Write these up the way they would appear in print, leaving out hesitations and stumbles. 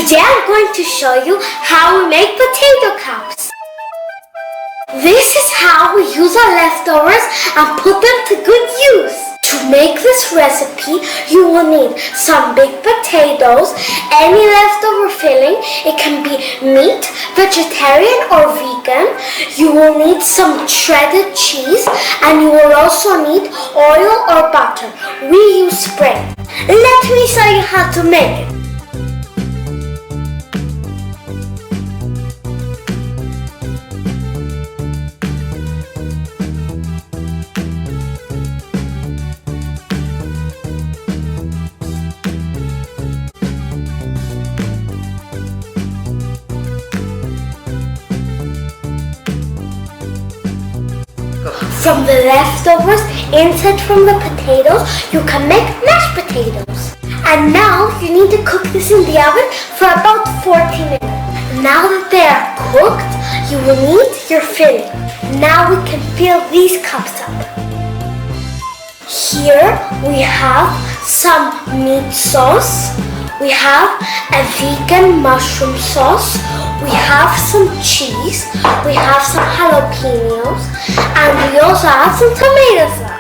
Today I'm going to show you how we make potato cups. This is how we use our leftovers and put them to good use. To make this recipe, you will need some big potatoes, any leftover filling. It can be meat, vegetarian or vegan. You will need some shredded cheese, and you will also need oil or butter. We use spring. Let me show you how to make it. From the leftovers inside from the potatoes, you can make mashed potatoes. And now you need to cook this in the oven for about 40 minutes. Now that they are cooked, you will need your filling. Now we can fill these cups up. Here we have some meat sauce. We have a vegan mushroom sauce. We have some cheese, we have some jalapenos, and we also have some tomato sauce.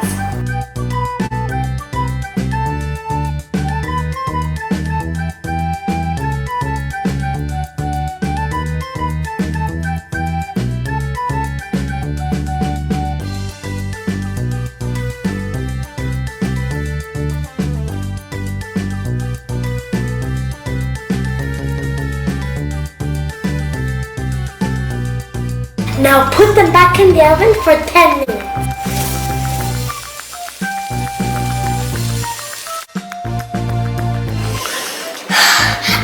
Now put them back in the oven for 10 minutes.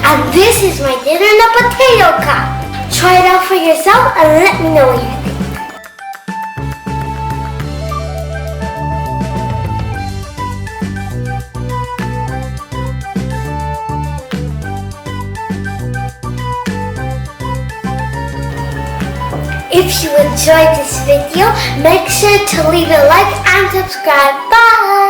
And this is my dinner in a potato cup. Try it out for yourself and let me know what you think. If you enjoyed this video, make sure to leave a like and subscribe. Bye!